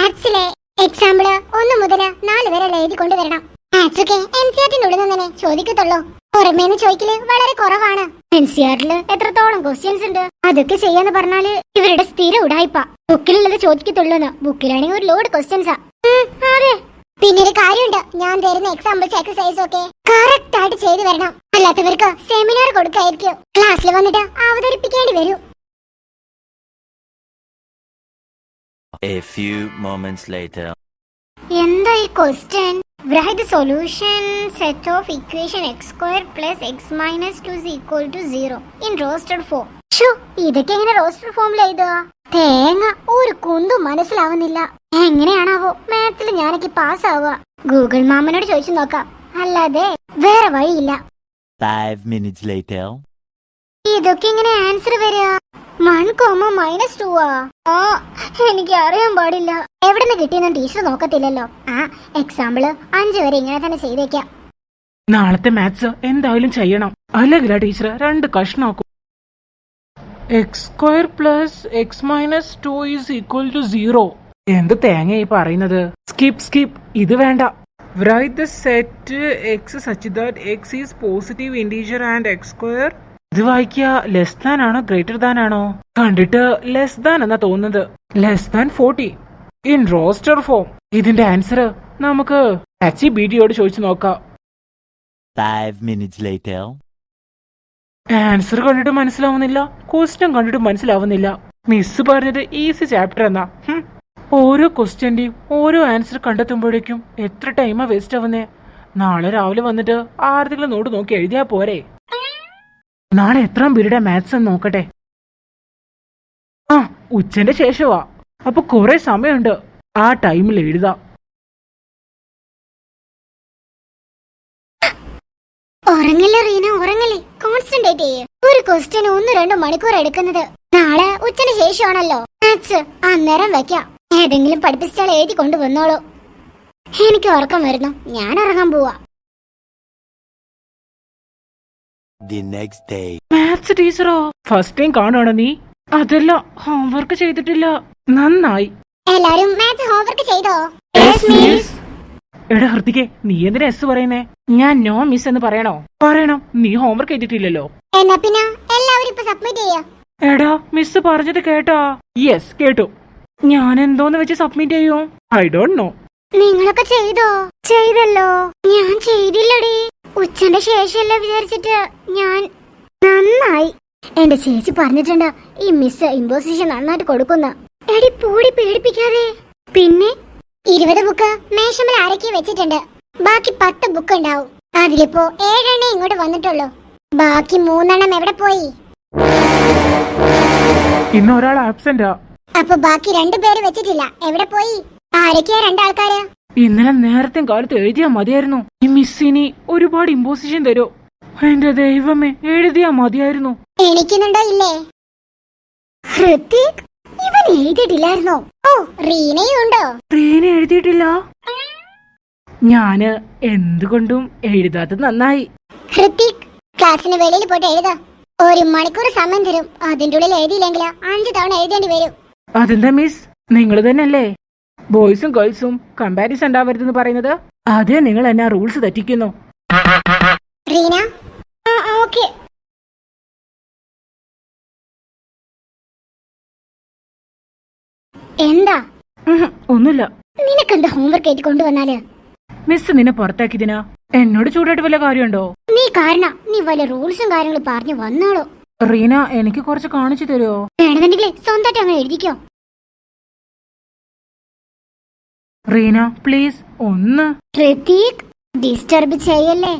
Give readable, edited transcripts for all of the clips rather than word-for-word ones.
മാത്സിലെ example 1 മുതൽ 4 വരെ എഴുതി കൊണ്ടുവരണം. മാത്സ് ഒക്കെ NCERT-നുള്ളിൽ നിന്ന് ചോദിക്കത്തുള്ളൂ. പുറമേന്ന് ചോദിക്കല് വളരെ കുറവാണ്. NCERT-ല് എത്രത്തോളം ക്വസ്റ്റ്യൻസ് ഉണ്ട്, അതൊക്കെ ചെയ്യാന്ന് പറഞ്ഞാല് ഇവരുടെ സ്ഥിരം ഉടായിപ്പ. ബുക്കിലുള്ളത് ചോദിക്കത്തുള്ളൂന്ന്. ബുക്കിലാണെങ്കിൽ ഒരു ലോഡ് ക്വസ്റ്റ്യൻസാ. അതെ, പിന്നെ ഒരു കാര്യമുണ്ട്, ഞാൻ തരുന്ന എക്സാമ്പിൾസ് എക്സസൈസ് ഒക്കെ കറക്റ്റ് ആയിട്ട് ചെയ്തു വരണം. അല്ലാത്തവർക്ക് സെമിനാർ കൊടുക്കായിരിക്കും, ക്ലാസ്സിൽ വന്നിട്ട് അവതരിപ്പിക്കേണ്ടി വരും. A few moments later. എന്താ ഈ question? Write the solution set of equation x square plus x minus 2 is equal to 0 in roasted form. ഇതൊക്കെ എങ്ങനെ റോസ്റ്റഡ് ഫോമിൽ എഴുതുക? തേങ്ങ ഒരു കുന്തും മനസ്സിലാവുന്നില്ല. എങ്ങനെയാണാവോ മാത്സിൽ ഞാനൊക്കെ പാസ് ആവുക? ഗൂഗിൾ മാമനോട് ചോദിച്ചു നോക്കാം, അല്ലാതെ വേറെ വഴിയില്ല. 5 minutes later. ഇതൊക്കെ എങ്ങനെ ആൻസർ വരിക? 1,-2 എനിക്ക് അറിയാൻ പാടില്ല. എവിടെ നിന്ന് കിട്ടിയെന്ന് ടീച്ചർ നോക്കത്തില്ലല്ലോ. എക്സാമ്പിള് 5 വരെ ഇങ്ങനെ തന്നെ ചെയ്തേക്കാം. നാളത്തെ മാത്സ് എന്തായാലും ചെയ്യണം, അല്ലെങ്കിൽ teacher 2 കഷ്ണാക്കും. x² + x - 2 is equal to 0. എന്ത് തേങ്ങ ഈ പറയുന്നത്? സ്കിപ്പ്, ഇത് വേണ്ട. Write the set x such that x is positive integer and x². ഇത് വായിക്കുക, ലെസ് ദാൻ ആണോ ഗ്രേറ്റർ ദാൻ ആണോ? കണ്ടിട്ട് ലെസ് ദാൻ എന്നാ തോന്നുന്നത്. <40 ഇൻ റോസ്റ്റർ ഫോം. ഇതിന്റെ ആൻസർ നമുക്ക് ChatGPT-യോട് ചോദിച്ചു നോക്കാം. 5 minutes later. ആൻസർ കണ്ടിട്ട് മനസ്സിലാവുന്നില്ല, ക്വസ്റ്റ്യൻ കണ്ടിട്ട് മനസ്സിലാവുന്നില്ല. മിസ് പറഞ്ഞത് ഈസി ചാപ്റ്റർ എന്നാ. ഓരോ ക്വസ്റ്റ്യന്റെയും ഓരോ ആൻസർ കണ്ടെത്തുമ്പോഴേക്കും എത്ര ടൈമാ വേസ്റ്റ് ആവുന്നേ. നാളെ രാവിലെ വന്നിട്ട് ആർക്കെങ്കിലും നോട്ട് നോക്കി എഴുതിയാ പോരെ. നാളെ എത്രാം പീരീഡാ മാത്സ് എന്ന് നോക്കട്ടെ. ഉച്ചന്റെ ശേഷമാ, അപ്പൊ കുറെ സമയമുണ്ട്. ആ ടൈമിൽ എഴുതാം. ഉറങ്ങല്ലേ റീന, ഉറങ്ങല്ലേ. കോൺസെൻട്രേറ്റ് ചെയ്യ്. ഒരു ക്വസ്റ്റ്യൻ 1-2 മണിക്കൂർ എടുക്കുന്നത്. നാളെ ഉച്ചന് ശേഷമാണല്ലോ മാത്സ്. അന്നേരം വെക്കാം. ഏതെങ്കിലും പഠിപ്പിച്ചാൽ എഴുതി കൊണ്ടുവന്നോളൂ. എനിക്ക് ഉറക്കം വരുന്നു, ഞാൻ ഇറങ്ങാൻ പോവാ. The next day. മാത്സ് ടീച്ചറോ? ഫസ്റ്റ് ടൈം കാണുവാണോ നീ? അതല്ല, ഹോംവർക്ക് ചെയ്തിട്ടില്ല. നന്നായി. എല്ലാരും മാത്സ് ഹോംവർക്ക് ചെയ്തോ? എടാ ഹൃതികെ, നീ എന്തിനാ എസ് പറയുന്നേ? ഞാൻ നോ മിസ് എന്ന് പറയണോ? പറയണം, നീ ഹോംവർക്ക് ചെയ്തിട്ടില്ലല്ലോ. എന്നാ പിന്നെ എല്ലാവരും ഇപ്പൊ സബ്മിറ്റ് ചെയ്യാ. എടാ മിസ് പറഞ്ഞത് കേട്ടോ? യെസ് കേട്ടു. ഞാൻ എന്തോന്ന് വെച്ച് സബ്മിറ്റ് ചെയ്യും? I don't know. നിങ്ങളൊക്കെ ചെയ്തോ? ചെയ്തല്ലോ. ഞാൻ ചെയ്തില്ലടി. ഉച്ചന്റെ ശേഷമല്ല വിചാരിച്ചിട്ട് ഞാൻ. നന്നായി. എന്റെ ചേച്ചി പറഞ്ഞിട്ടുണ്ട് ഈ മിസ് ഇമ്പോസിഷൻ നന്നായിട്ട് കൊടുക്കുന്ന. എടി പൂടി പേടിപ്പിക്കാതെ. പിന്നെ 20 ബുക്ക് മേശമേൽ ആരൊക്കെ വെച്ചിട്ടുണ്ട്. ബാക്കി 10 ബുക്ക് ഉണ്ടാവും. അതിലിപ്പോ 7 എണ്ണേ ഇങ്ങോട്ട് വന്നിട്ടുള്ളൂ. ബാക്കി 3 എണ്ണം എവിടെ പോയി? ഇന്ന് ഒരാൾ ആബ്സെന്റാ. അപ്പൊ ബാക്കി 2 പേര് വെച്ചിട്ടില്ല, എവിടെ പോയി? ആരൊക്കെയാ 2 ആൾക്കാര്? ഇന്നലെ നേരത്തെ കാലത്ത് എഴുതിയാ മതിയായിരുന്നു. ഈ മിസ്സിനി ഒരുപാട് ഇമ്പോസിഷൻ തരോ? എന്റെ ദൈവമേ, എഴുതിയാ മതിയായിരുന്നു. എണീക്കുന്നുണ്ടോ ഇല്ലേ? ഹൃതിക്, ഇവൻ എഴുതിയിട്ടില്ലായിരുന്നോ? ഓ, റീനയും ഉണ്ടോ? റീന എഴുതിയിട്ടില്ല. ഞാന് എന്തുകൊണ്ടും എഴുതാത്തത് നന്നായി. ഹൃതിക്, ക്ലാസ്സിന് വെളിയിൽ പോയിട്ട് എഴുതാ. 1 മണിക്കൂർ സമയം തരും. അതിന്റെ ഉള്ളിൽ എഴുതിയില്ലെങ്കിൽ 5 തവണ എഴുതേണ്ടി വരും. അതെന്താ മിസ്, നിങ്ങൾ തന്നെയല്ലേ ബോയ്സും ഗേൾസും കമ്പാരിസൺ ഉണ്ടാവരുതെന്ന് പറയുന്നത്? അതേ, നിങ്ങൾ എന്നാ റൂൾസ് തെറ്റിക്കുന്നു. റീന, ഓക്കെ. എന്താ? ഒന്നുമില്ല. നിനക്കെന്താ ഹോംവർക്ക് എഴുതി കൊണ്ടുവന്നാല്? മിസ് നിന്നെ പുറത്താക്കിയതിനാ? എന്നോട് ചൂടായിട്ട് വല്ല കാര്യമുണ്ടോ? നീ കാരണം നീ വല്ല റൂൾസും കാര്യങ്ങളും പറഞ്ഞു വന്നോളൂ. റീന, എനിക്ക് കുറച്ച് കാണിച്ചു തരുമോ? വേണമെന്നുണ്ടെങ്കിൽ സ്വന്തമായിട്ട് അങ്ങ് എഴുതിക്കോ. റീന പ്ലീസ് ഒന്ന്. ഹൃതിക്, ഡിസ്റ്റർബ് ചെയ്യല്ലേ.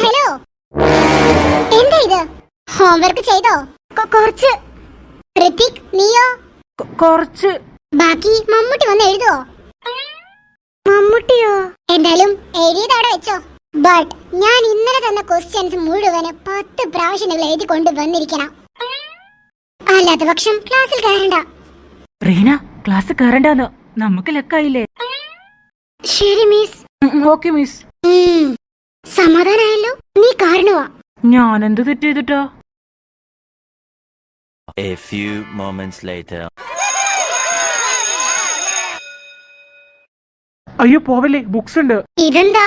ഹലോ, എന്താ ഇത്? ഹോംവർക്ക് ചെയ്തോ? കുറച്ച്. ഹൃതിക്, നീയോ? കുറച്ച്. ബാക്കി മമ്മൂട്ടി വന്ന് എഴുതുവോ? മമ്മൂട്ടിയോ? എന്തായാലും എഴുതിയതവിടെ വെച്ചോ. ബട്ട് ഞാൻ ഇന്നലെ തന്ന ക്വസ്റ്റ്യൻസ് മുഴുവന് 10 പ്രാവശ്യം നിങ്ങൾ എഴുതി കൊണ്ട് വന്നിരിക്കണം. അല്ലാത്ത പക്ഷം ക്ലാസ്സിൽ കയറണ്ട. റീന, ക്ലാസ്സിൽ കയറണ്ടെന്ന് നമുക്ക് ലക്കായില്ലേ? ശരി മിസ്. Okay miss. സമാധാനായല്ലോ. നീ കാരണമാ. ഞാൻ എന്ത് തെറ്റ് ചെയ്തിട്ടാ? A few moments later. അയ്യോ പോവല്ലേ, ബുക്സ് ഉണ്ട്. ഇതെന്താ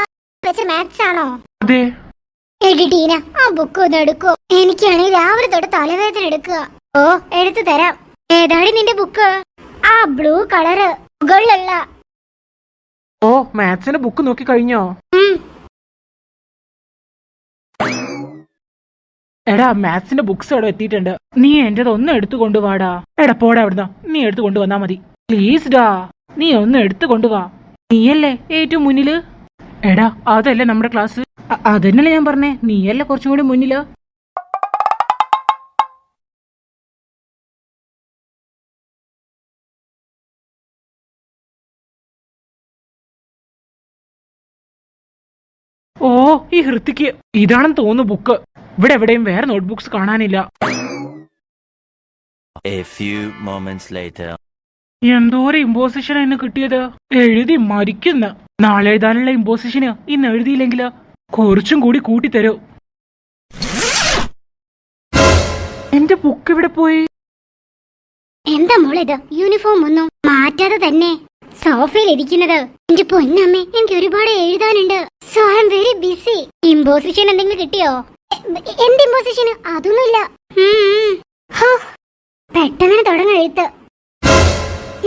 മാത്സ് ആണോ? അതെ. എടി ടീന, ആ ബുക്ക് ഒന്ന് എടുക്കോ. എനിക്കാണെങ്കിൽ രാവിലെ തൊട്ട് തലവേദന എടുക്കുക. ഓ, എടുത്തു തരാം. ഏതാണ് നിന്റെ ബുക്ക്? ആ ബ്ലൂ കളറ് മുകളിലുള്ള. ഓ, മാത്സിന്റെ ബുക്ക് നോക്കി കഴിഞ്ഞോ? എടാ, മാത്സിന്റെ ബുക്സ് അവിടെ എത്തിയിട്ടുണ്ട്. നീ എന്റേത് ഒന്ന് എടുത്തു കൊണ്ടുവാടാ. എടാ പോടാ അവിടുന്ന്. നീ എടുത്തു കൊണ്ടുവന്നാ മതി പ്ലീസ് ഡാ. നീ ഒന്ന് എടുത്തു കൊണ്ടുവാ. നീയല്ലേ ഏറ്റവും മുന്നില്. എടാ, അതല്ലേ നമ്മുടെ ക്ലാസ്. അതന്നല്ലേ ഞാൻ പറഞ്ഞേ, നീയല്ലേ കുറച്ചും കൂടി മുന്നില്. ഓ, ഈ ഹൃത്തിക്ക് ഇതാണെന്ന് തോന്നുന്നു ബുക്ക്. ഇവിടെ എവിടെയും വേറെ നോട്ട്ബുക്സ് കാണാനില്ല. A few moments later. എന്തോരം ഇമ്പോസിഷൻ എന്നെ കിട്ടിയത്. എഴുതി മരിക്കുന്ന. നാളെ എഴുതാനുള്ള ഇമ്പോസിഷന് ഇന്ന് എഴുതിയില്ലെങ്കില് കുറച്ചും കൂടി കൂട്ടിത്തരൂ. എന്റെ ബുക്ക് ഇവിടെ പോയി. എന്താ മോളിത്? യൂണിഫോം ഒന്നും മാറ്റാതെ തന്നെ സോഫയിൽ ഇരിക്കുന്നത്. എന്റെ പൊന്നമ്മേ, എനിക്ക് ഒരുപാട് എഴുതാനുണ്ട്. So I am very busy. Imposition എന്തെങ്കിലും കിട്ടിയോ? എന്ത് ഇമ്പോസിഷന്? അതൊന്നുമില്ല. പെട്ടെന്ന് തുടങ്ങ എഴുത്ത്.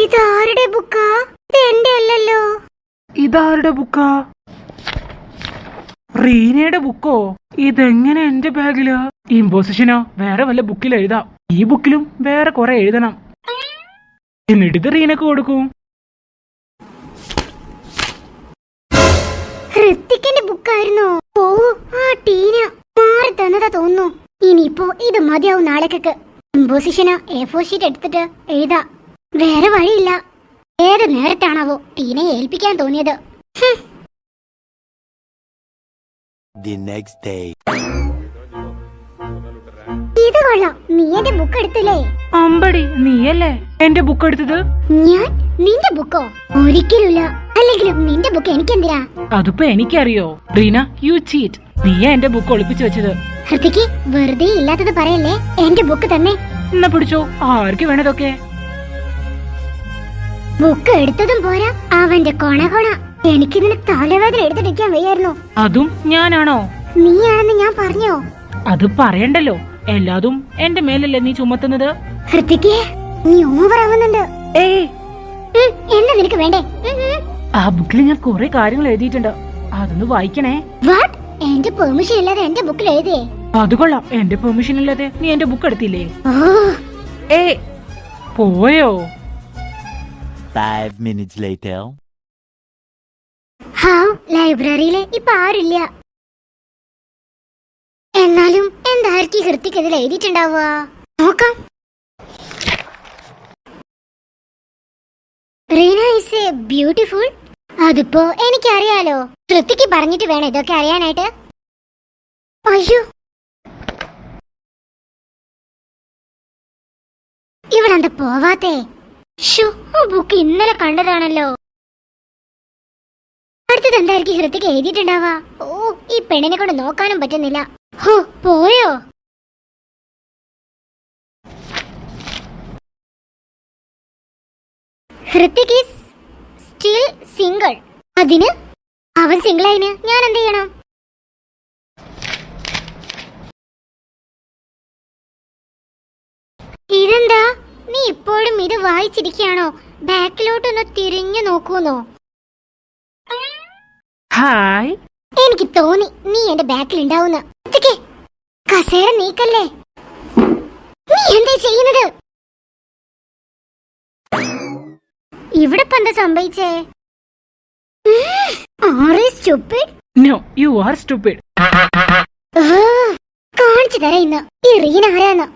ഇതാരുടെ ബുക്കാ? ഇത് എന്റെ അല്ലല്ലോ. ഇതാരുടെ ബുക്കാ? റീനയുടെ ബുക്കോ? ഇതെങ്ങനെ എന്റെ ബാഗില്? ഇമ്പോസിഷനോ വേറെ വല്ല ബുക്കിൽ എഴുതാം. ഈ ബുക്കിലും വേറെ കുറെ എഴുതണം. എന്നിട്ട് ഇത് റീനക്ക് കൊടുക്കും. ഹൃത്തിക്കിന്റെ ബുക്കായിരുന്നോ? ഓ, ആ ടീന മാറി തന്നതാ തോന്നുന്നു. ഇനിയിപ്പോ ഇത് മതിയാവും നാളേക്കൊക്കെ. ഇമ്പോസിഷന് A4 ഷീറ്റ് എടുത്തിട്ട് എഴുതാ. വേറെ വഴിയില്ല. ഏത് നേരത്താണാവോ ടീനയെ ഏൽപ്പിക്കാൻ തോന്നിയത്. The next day. ഇത് കൊള്ളാം. നീ എന്റെ ബുക്ക് എടുത്തില്ലേ? അമ്പടി, നീയല്ലേ എന്റെ ബുക്ക് എടുത്തത്? ഞാൻ നിന്റെ ബുക്കോ? ഒരിക്കലുമില്ല. അല്ലെങ്കിലും നിന്റെ ബുക്ക് എനിക്കെന്തിനാ? അതിപ്പോ എനിക്കറിയോ റീന, യു ചീറ്റ്. നീയാ എന്റെ ബുക്ക് ഒളിപ്പിച്ചു വെച്ചത്. ഹൃതിക്ക് വെറുതെ ഇല്ലാത്തത് പറയല്ലേ. എന്റെ ബുക്ക് തന്നെ. എന്നാ പിടിച്ചോ. ആർക്ക് വേണതൊക്കെ? ബുക്ക് എടുത്തതും പോരാ, അവന്റെ കൊണ. എനിക്കിതിന് തലവേദന എടുത്തിരിക്കാൻ വയ്യായിരുന്നു. അതും ഞാനാണോ? നീയാണെന്ന് ഞാൻ പറഞ്ഞോ? അത് പറയണ്ടല്ലോ. എല്ലാതും എന്റെ മേലല്ലേ നീ ചുമത്തുന്നത്. ഹൃതിക്ക് നീ ഓവറാവുന്നുണ്ട്. ഏയ്, എന്താ നിനക്ക് വേണ്ടേ? ആ ബുക്കിൽ ഞാൻ കുറെ കാര്യങ്ങൾ എഴുതിയിട്ടുണ്ട്. അതൊന്ന് വായിക്കണേ. വാട്ട്? എന്റെ പെർമിഷൻ ഇല്ലാതെ എന്റെ ബുക്കിൽ എഴുതിയേ? അത് കൊള്ളാം. എന്റെ പെർമിഷൻ ഇല്ലാതെ നീ എന്റെ ബുക്ക് എടുത്തില്ലേ? ഓ, ഏ പോയോ? 5 minutes later. ലൈബ്രറിയില് ഇപ്പൊ ആരില്ല. എന്നാലും എന്തായിരിക്കും ഹൃത്തിക്ക് ഇതിൽ എഴുതിയിട്ടുണ്ടാവുക? നോക്കാം. Reena is A beautiful. അതിപ്പോ എനിക്കറിയാലോ. ഹൃത്തിക്ക് പറഞ്ഞിട്ട് വേണം ഇതൊക്കെ അറിയാനായിട്ട്. അയ്യോ, ഇവിടെ എന്താ പോവാത്തേ? ബുക്ക് ഇന്നലെ കണ്ടതാണല്ലോ. അടുത്തത് എന്തായിരിക്കും ഹൃത്തിക്ക് എഴുതിയിട്ടുണ്ടാവാ? ഓ, ഈ പെണ്ണിനെ കൊണ്ട് നോക്കാനും പറ്റുന്നില്ല. ഹോ, പോയോ? Hrithik is still single. അതിന് അവൻ സിംഗിളായിന് ഞാൻ എന്ത് ചെയ്യണം? ഇതെന്താ? നീ ഇപ്പോഴും ഇത് വായിച്ചിരിക്കുകയാണോ? ബാക്കിലോട്ടൊന്ന് തിരിഞ്ഞു നോക്കൂന്നോ? ഹായ്. എനിക്ക് തോന്നി നീ എന്റെ ബാക്കിൽ ഉണ്ടാവുന്ന. കസേര നീക്കല്ലേ. നീ എന്താ ചെയ്യുന്നത്? ഇവിടെ ഇപ്പൊ എന്താ സംഭവിച്ചേ? No, you are stupid. കാണിച്ചു തരാം ഇന്ന് ഈ റീന ആരാന്ന്.